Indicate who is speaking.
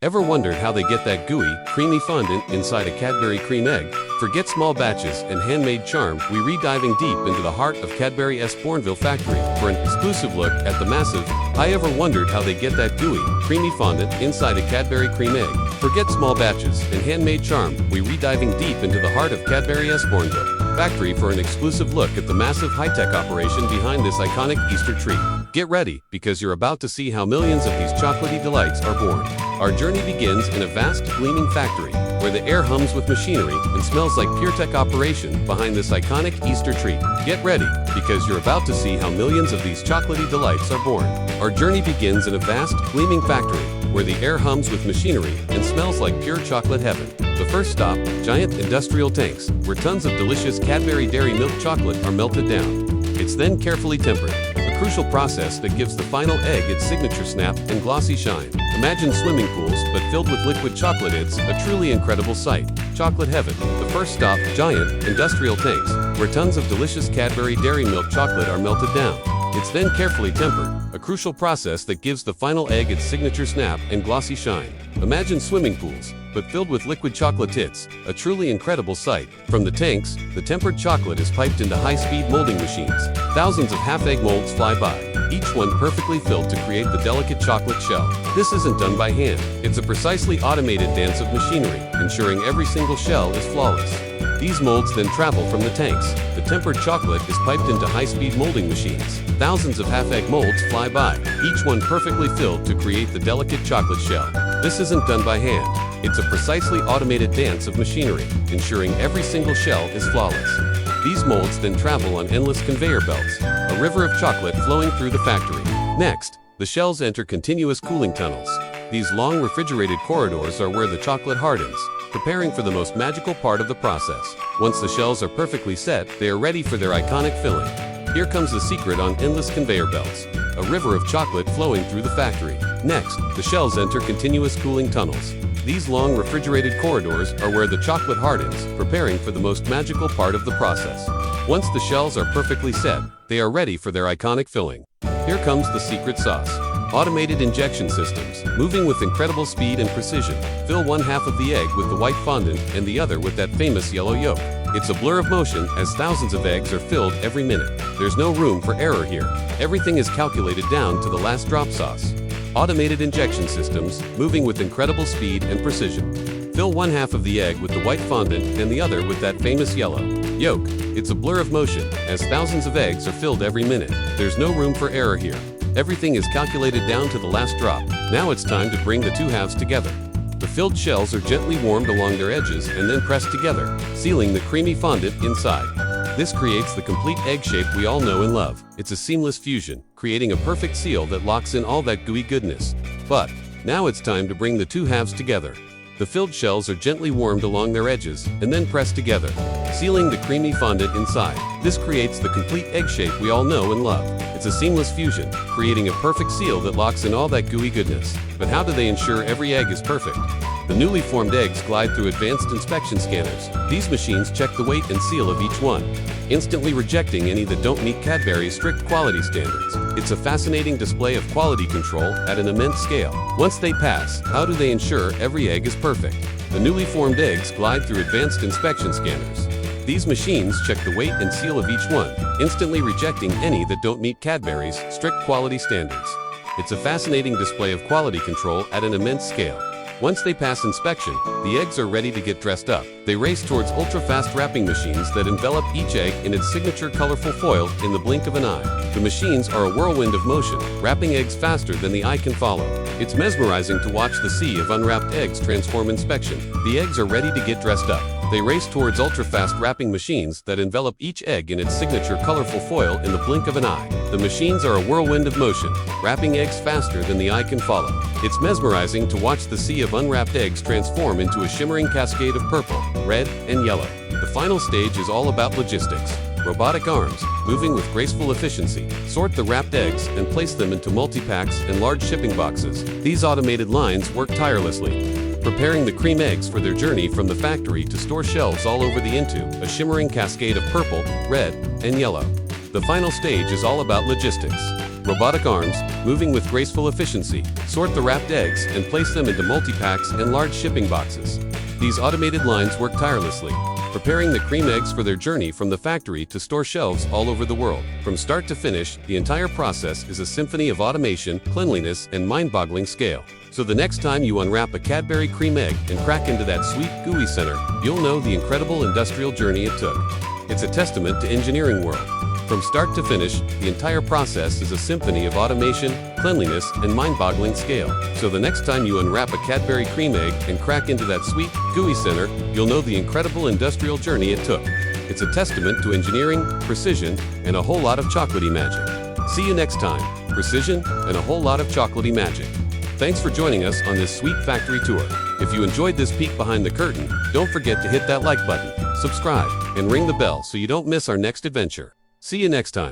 Speaker 1: Ever wondered how they get that gooey, creamy fondant inside a Cadbury cream egg? Forget small batches and handmade charm, we re-diving deep into the heart of Cadbury's Bourneville factory for an exclusive look at the massive. I ever wondered how they get that gooey, creamy fondant inside a Cadbury cream egg? Forget small batches and handmade charm, we re-diving deep into the heart of Cadbury's Bourneville factory for an exclusive look at the massive high-tech operation behind this iconic Easter treat. Get ready, because you're about to see how millions of these chocolatey delights are born. Our journey begins in a vast, gleaming factory, where the air hums with machinery and smells like pure tech operation behind this iconic Easter treat. Get ready, because you're about to see how millions of these chocolatey delights are born. Our journey begins in a vast, gleaming factory, where the air hums with machinery and smells like pure chocolate heaven. The first stop, giant industrial tanks, where tons of delicious Cadbury dairy milk chocolate are melted down. It's then carefully tempered, a crucial process that gives the final egg its signature snap and glossy shine. Imagine swimming pools, but filled with liquid chocolate. It's a truly incredible sight. Chocolate heaven. The first stop, giant industrial tanks, where tons of delicious Cadbury dairy milk chocolate are melted down. It's then carefully tempered, a crucial process that gives the final egg its signature snap and glossy shine. Imagine swimming pools, but filled with liquid chocolate. It's a truly incredible sight. From the tanks, the tempered chocolate is piped into high-speed molding machines. Thousands of half-egg molds fly by, each one perfectly filled to create the delicate chocolate shell. This isn't done by hand. It's a precisely automated dance of machinery, ensuring every single shell is flawless. These molds then travel from the tanks. The tempered chocolate is piped into high-speed molding machines. Thousands of half-egg molds fly by, each one perfectly filled to create the delicate chocolate shell. This isn't done by hand. It's a precisely automated dance of machinery, ensuring every single shell is flawless. These molds then travel on endless conveyor belts, a river of chocolate flowing through the factory. Next, the shells enter continuous cooling tunnels. These long refrigerated corridors are where the chocolate hardens, preparing for the most magical part of the process. Once the shells are perfectly set, they are ready for their iconic filling. Here comes the secret on endless conveyor belts, a river of chocolate flowing through the factory. Next, the shells enter continuous cooling tunnels. These long refrigerated corridors are where the chocolate hardens, preparing for the most magical part of the process. Once the shells are perfectly set, they are ready for their iconic filling. Here comes the secret sauce. Automated injection systems, moving with incredible speed and precision. Fill one half of the egg with the white fondant and the other with that famous yellow yolk. It's a blur of motion as thousands of eggs are filled every minute. There's no room for error here. Everything is calculated down to the last drop sauce. Automated injection systems, moving with incredible speed and precision. Fill one half of the egg with the white fondant and the other with that famous yellow yolk. It's a blur of motion as thousands of eggs are filled every minute. There's no room for error here. Everything is calculated down to the last drop. Now it's time to bring the two halves together. The filled shells are gently warmed along their edges and then pressed together, sealing the creamy fondant inside. This creates the complete egg shape we all know and love. It's a seamless fusion, creating a perfect seal that locks in all that gooey goodness. But now it's time to bring the two halves together. The filled shells are gently warmed along their edges and then pressed together, sealing the creamy fondant inside. This creates the complete egg shape we all know and love. It's a seamless fusion, creating a perfect seal that locks in all that gooey goodness. But how do they ensure every egg is perfect? The newly formed eggs glide through advanced inspection scanners. These machines check the weight and seal of each one, instantly rejecting any that don't meet Cadbury's strict quality standards. It's a fascinating display of quality control at an immense scale. Once they pass, how do they ensure every egg is perfect? The newly formed eggs glide through advanced inspection scanners. These machines check the weight and seal of each one, instantly rejecting any that don't meet Cadbury's strict quality standards. It's a fascinating display of quality control at an immense scale. Once they pass inspection, the eggs are ready to get dressed up. They race towards ultra-fast wrapping machines that envelop each egg in its signature colorful foil in the blink of an eye. The machines are a whirlwind of motion, wrapping eggs faster than the eye can follow. It's mesmerizing to watch the sea of unwrapped eggs transform inspection. The eggs are ready to get dressed up. They race towards ultra-fast wrapping machines that envelop each egg in its signature colorful foil in the blink of an eye. The machines are a whirlwind of motion, wrapping eggs faster than the eye can follow. It's mesmerizing to watch the sea of unwrapped eggs transform into a shimmering cascade of purple, red, and yellow. The final stage is all about logistics. Robotic arms, moving with graceful efficiency, sort the wrapped eggs and place them into multi-packs and large shipping boxes. These automated lines work tirelessly, preparing the cream eggs for their journey from the factory to store shelves all over the into a shimmering cascade of purple, red, and yellow. The final stage is all about logistics. Robotic arms, moving with graceful efficiency, sort the wrapped eggs and place them into multi-packs and large shipping boxes. These automated lines work tirelessly, preparing the Creme eggs for their journey from the factory to store shelves all over the world. From start to finish, the entire process is a symphony of automation, cleanliness, and mind-boggling scale. So the next time you unwrap a Cadbury Creme egg and crack into that sweet, gooey center, you'll know the incredible industrial journey it took. It's a testament to engineering world. From start to finish, the entire process is a symphony of automation, cleanliness, and mind-boggling scale. So the next time you unwrap a Cadbury Creme egg and crack into that sweet, gooey center, you'll know the incredible industrial journey it took. It's a testament to engineering, precision, and a whole lot of chocolatey magic. See you next time. Precision and a whole lot of chocolatey magic. Thanks for joining us on this sweet factory tour. If you enjoyed this peek behind the curtain, don't forget to hit that like button, subscribe, and ring the bell so you don't miss our next adventure. See you next time.